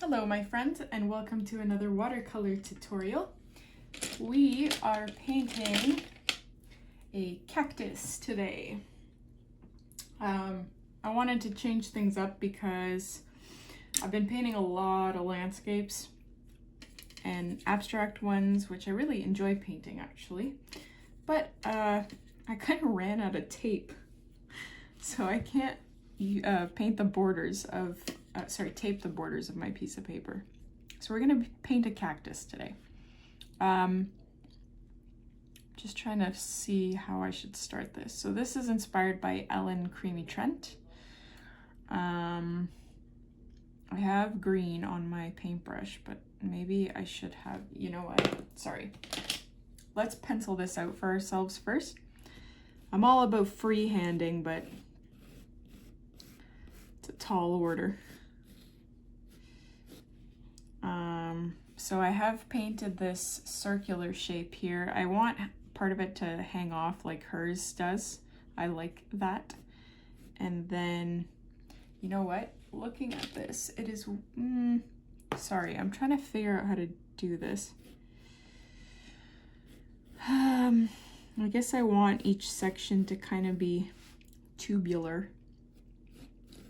Hello my friends, and welcome to another watercolor tutorial. We are painting a cactus today. I wanted to change things up because I've been painting a lot of landscapes and abstract ones, which I really enjoy painting actually, but I kind of ran out of tape, so I can't paint the borders of tape the borders of my piece of paper. So we're gonna paint a cactus today. Just trying to see how I should start this. So this is inspired by ellencrimitrent. I have green on my paintbrush, but maybe I should have, you know what, sorry. Let's pencil this out for ourselves first. I'm all about freehanding, but it's a tall order. So I have painted this circular shape here. I want part of it to hang off like hers does. I like that. And then, you know what? Looking at this, it is, sorry, I'm trying to figure out how to do this. I guess I want each section to kind of be tubular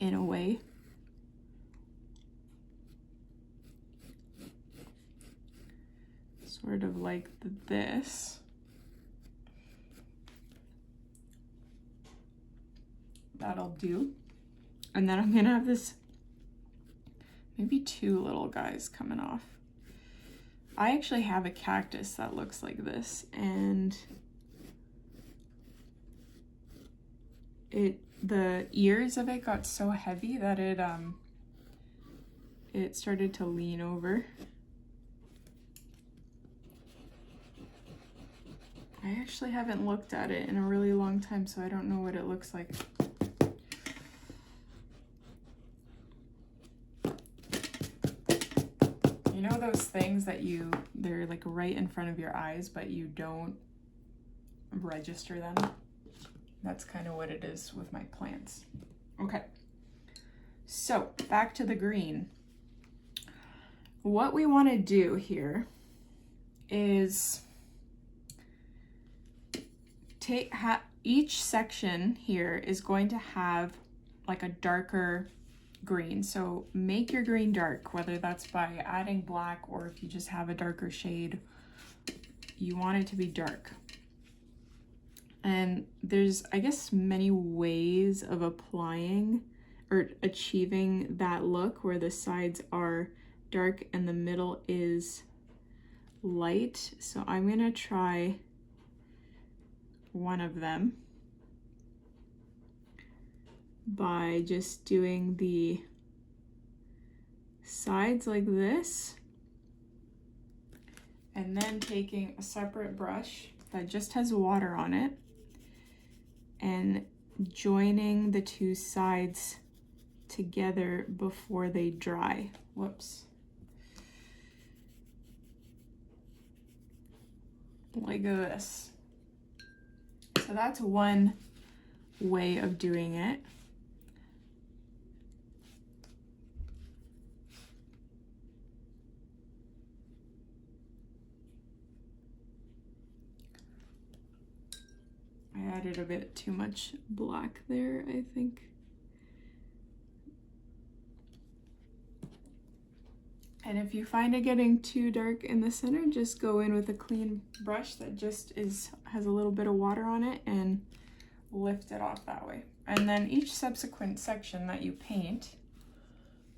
in a way. Sort of like this. That'll do. And then I'm gonna have this, maybe two little guys coming off. I actually have a cactus that looks like this, and the ears of it got so heavy that it started to lean over. I actually haven't looked at it in a really long time, so I don't know what it looks like. You know those things that they're like right in front of your eyes, but you don't register them? That's kind of what it is with my plants. Okay, so back to the green. What we want to do here is each section here is going to have like a darker green. So make your green dark, whether that's by adding black or if you just have a darker shade, you want it to be dark. And there's, I guess, many ways of applying or achieving that look where the sides are dark and the middle is light. So I'm gonna try one of them by just doing the sides like this, and then taking a separate brush that just has water on it and joining the two sides together before they dry. Whoops. Like this. So that's one way of doing it. I added a bit too much black there, I think. And if you find it getting too dark in the center, just go in with a clean brush that just has a little bit of water on it and lift it off that way. And then each subsequent section that you paint,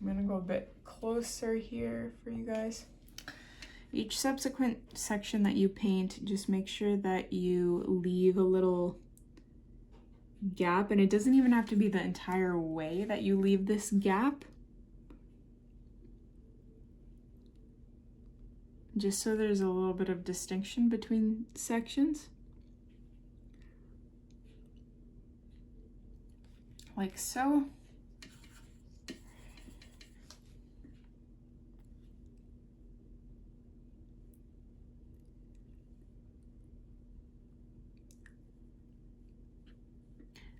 I'm gonna go a bit closer here for you guys. Each subsequent section that you paint, just make sure that you leave a little gap, and it doesn't even have to be the entire way that you leave this gap. Just so there's a little bit of distinction between sections. Like so.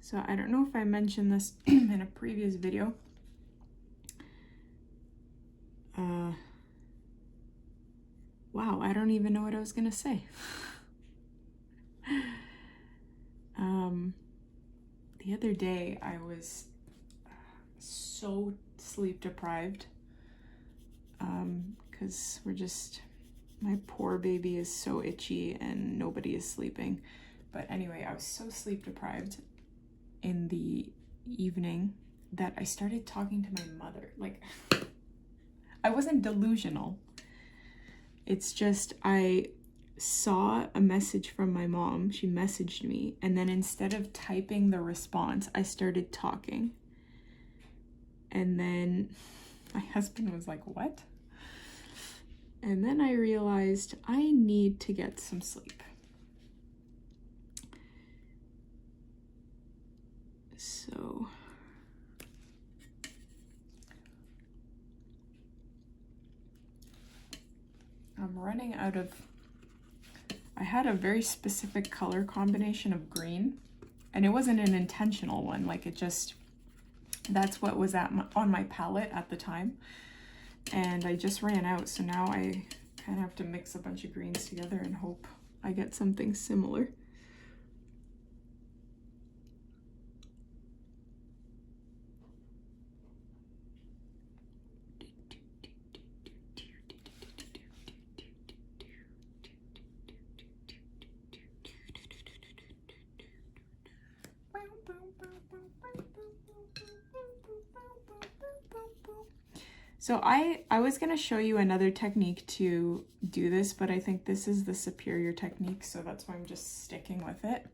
So I don't know if I mentioned this in a previous video. wow, I don't even know what I was gonna say. The other day I was so sleep deprived because my poor baby is so itchy and nobody is sleeping. But anyway, I was so sleep deprived in the evening that I started talking to my mother. Like, I wasn't delusional. It's just I saw a message from my mom. She messaged me, and then instead of typing the response, I started talking. And then my husband was like, what? And then I realized I need to get some sleep. So I'm running out of, I had a very specific color combination of green, and it wasn't an intentional one. Like, it just, that's what was on my palette at the time. And I just ran out, so now I kind of have to mix a bunch of greens together and hope I get something similar. So I was going to show you another technique to do this, but I think this is the superior technique, so that's why I'm just sticking with it.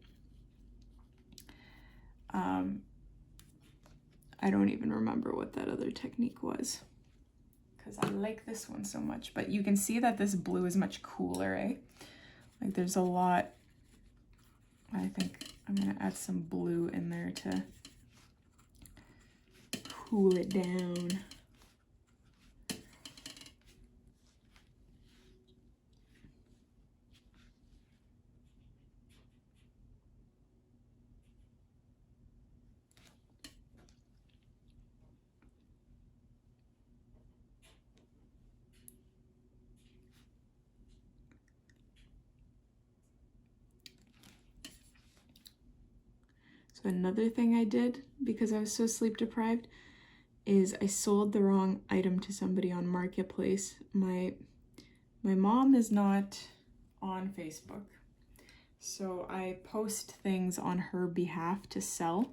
I don't even remember what that other technique was, because I like this one so much. But you can see that this blue is much cooler, eh? Like, there's a lot. I think I'm going to add some blue in there to cool it down. So another thing I did, because I was so sleep deprived, is I sold the wrong item to somebody on Marketplace. My mom is not on Facebook, so I post things on her behalf to sell.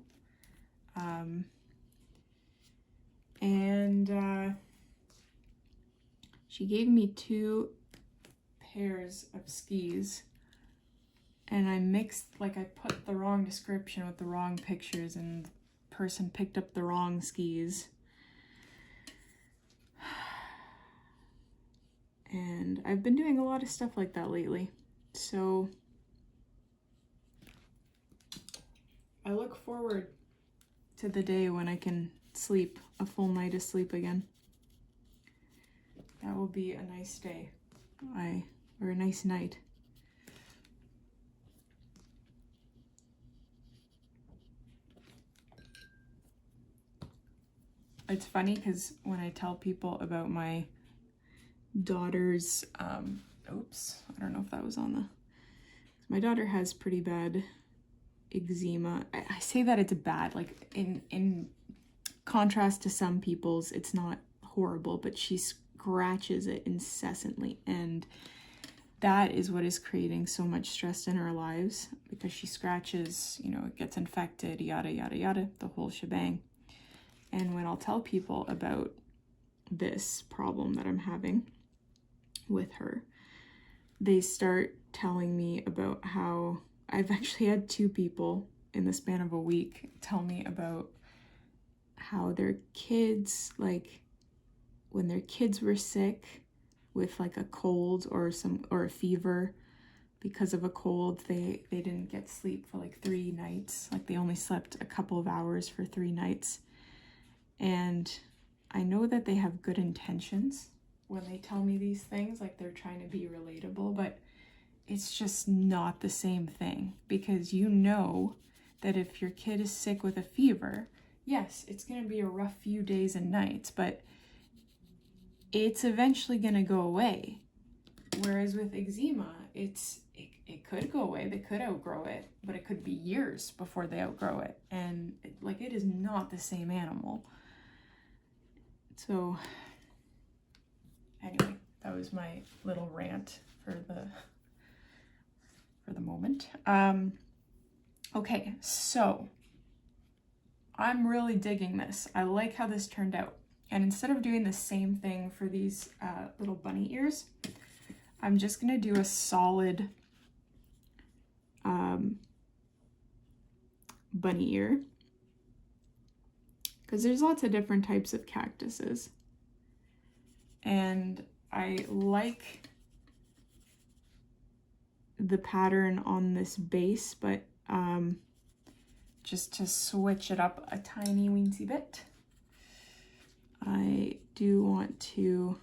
She gave me 2 pairs of skis, and I mixed, like, I put the wrong description with the wrong pictures, and the person picked up the wrong skis. And I've been doing a lot of stuff like that lately. So I look forward to the day when I can sleep a full night of sleep again. That will be a nice day, or a nice night. It's funny because when I tell people about my daughter's, oops, I don't know if that was on the, my daughter has pretty bad eczema. I say that it's bad, like in contrast to some people's, it's not horrible, but she scratches it incessantly, and that is what is creating so much stress in our lives, because she scratches, you know, it gets infected, yada, yada, yada, the whole shebang. And when I'll tell people about this problem that I'm having with her, they start telling me about how I've actually had 2 people in the span of a week tell me about how their kids, like, when their kids were sick with like a cold or a fever because of a cold, they didn't get sleep for like 3 nights. Like, they only slept a couple of hours for 3 nights. And I know that they have good intentions when they tell me these things, like they're trying to be relatable, but it's just not the same thing, because you know that if your kid is sick with a fever, yes, it's going to be a rough few days and nights, but it's eventually going to go away. Whereas with eczema, it could go away, they could outgrow it, but it could be years before they outgrow it. And it is not the same animal. So anyway, that was my little rant for the moment. Okay, so I'm really digging this. I like how this turned out. And instead of doing the same thing for these little bunny ears, I'm just gonna do a solid bunny ear, because there's lots of different types of cactuses. And I like the pattern on this base, but just to switch it up a tiny weensy bit, I do want to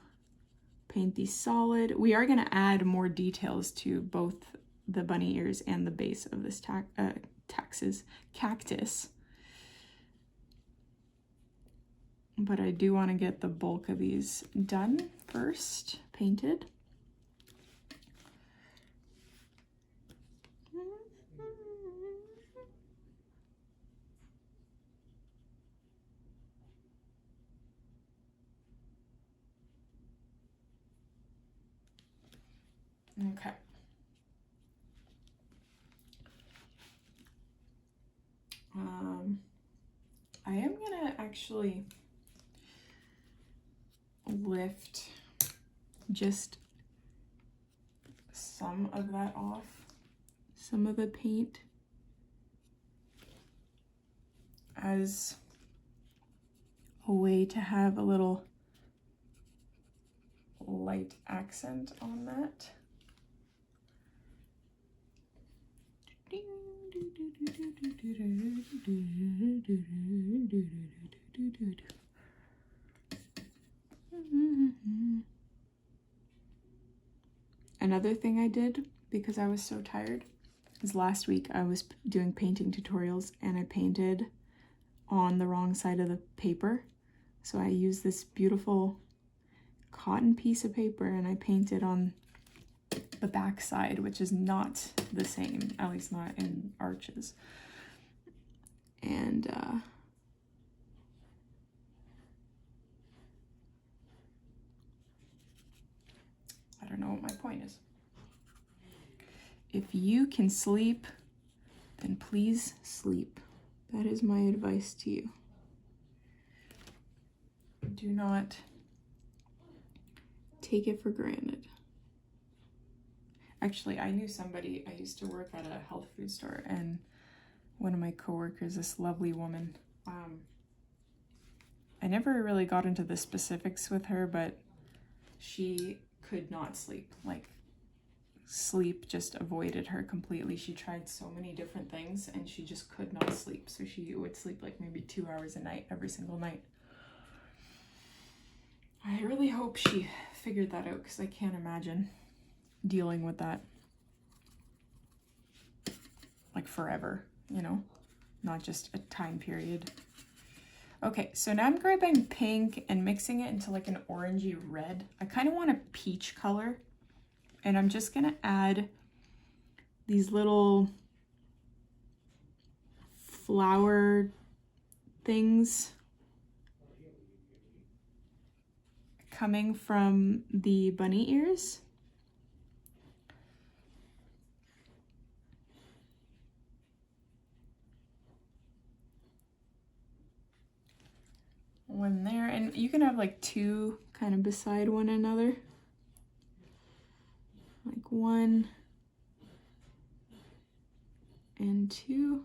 paint these solid. We are going to add more details to both the bunny ears and the base of this cactus. But I do want to get the bulk of these done first, painted. Okay. I am gonna actually lift just some of that off, some of the paint, as a way to have a little light accent on that. Another thing I did, because I was so tired, is last week I was doing painting tutorials and I painted on the wrong side of the paper. So I used this beautiful cotton piece of paper and I painted on the back side, which is not the same, at least not in arches. And I don't know what my point is. If you can sleep, then please sleep. That is my advice to you. Do not take it for granted. Actually, I knew somebody, I used to work at a health food store, and one of my coworkers, this lovely woman, I never really got into the specifics with her, but she could not sleep. Like, sleep just avoided her completely. She tried so many different things and she just could not sleep. So she would sleep like maybe 2 hours a night, every single night. I really hope she figured that out, because I can't imagine dealing with that like forever, you know, not just a time period. Okay, so now I'm grabbing pink and mixing it into like an orangey red. I kind of want a peach color, and I'm just gonna add these little flower things coming from the bunny ears. One there, and you can have like two kind of beside one another, like 1 and 2.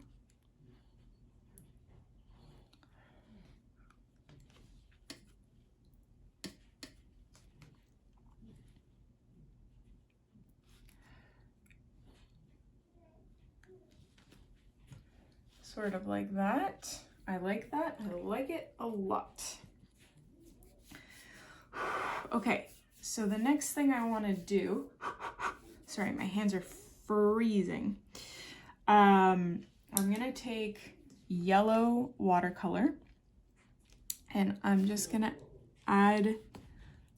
Sort of like that. I like that. I like it a lot. Okay, so the next thing I want to do, sorry, my hands are freezing. I'm gonna take yellow watercolor and I'm just gonna add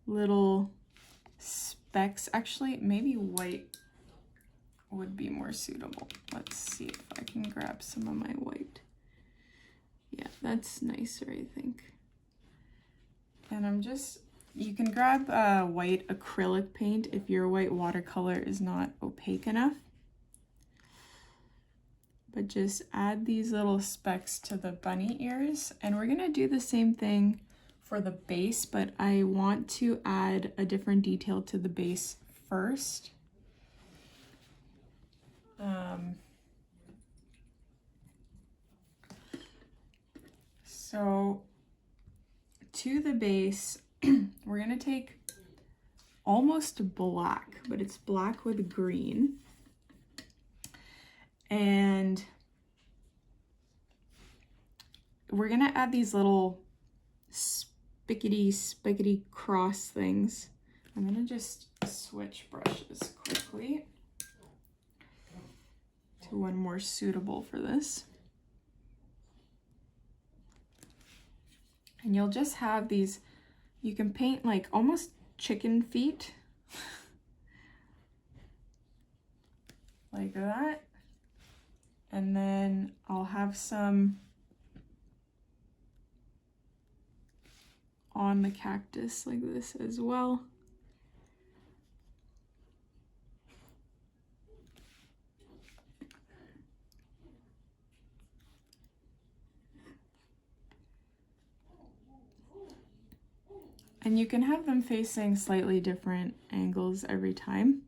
little specks. Actually, maybe white would be more suitable. Let's see if I can grab some of my white. Yeah, that's nicer, I think. And I'm just, you can grab white acrylic paint if your white watercolor is not opaque enough. But just add these little specks to the bunny ears. And we're gonna do the same thing for the base, but I want to add a different detail to the base first. So to the base, we're gonna take almost black, but it's black with green. And we're gonna add these little spickety cross things. I'm gonna just switch brushes quickly to one more suitable for this. And you'll just have these, you can paint like almost chicken feet, like that. And then I'll have some on the cactus like this as well. And you can have them facing slightly different angles every time.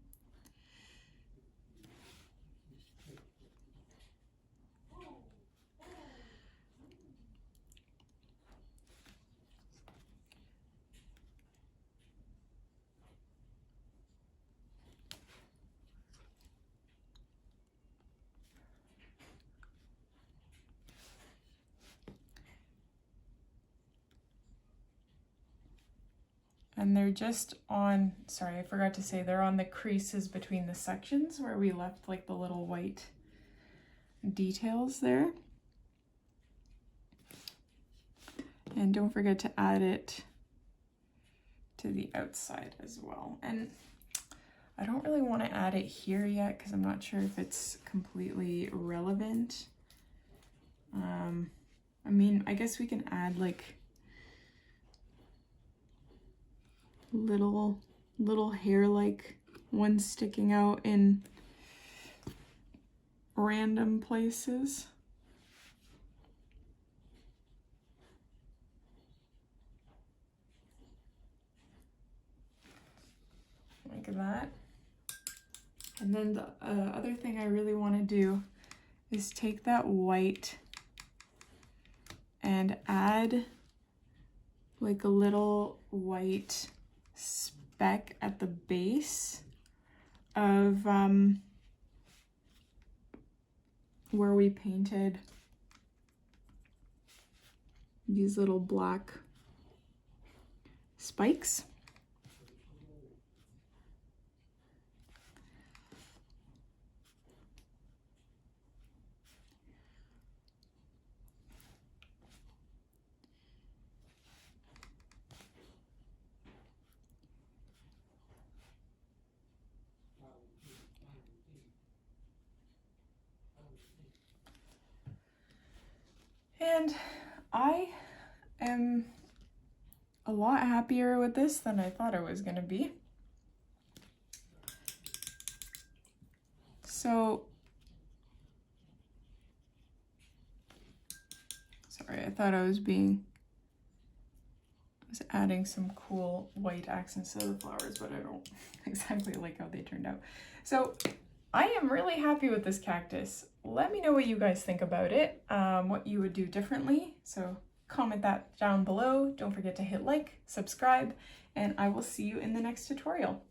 And they're just on, sorry, I forgot to say, they're on the creases between the sections where we left like the little white details there. And don't forget to add it to the outside as well. And I don't really want to add it here yet because I'm not sure if it's completely relevant. I mean, I guess we can add like little hair-like ones sticking out in random places. Like that. And then the other thing I really want to do is take that white and add like a little white speck at the base of where we painted these little black spikes. And I am a lot happier with this than I thought I was going to be. So, sorry, I thought I was adding some cool white accents to the flowers, but I don't exactly like how they turned out. So I am really happy with this cactus. Let me know what you guys think about it, what you would do differently. So comment that down below. Don't forget to hit like, subscribe, and I will see you in the next tutorial.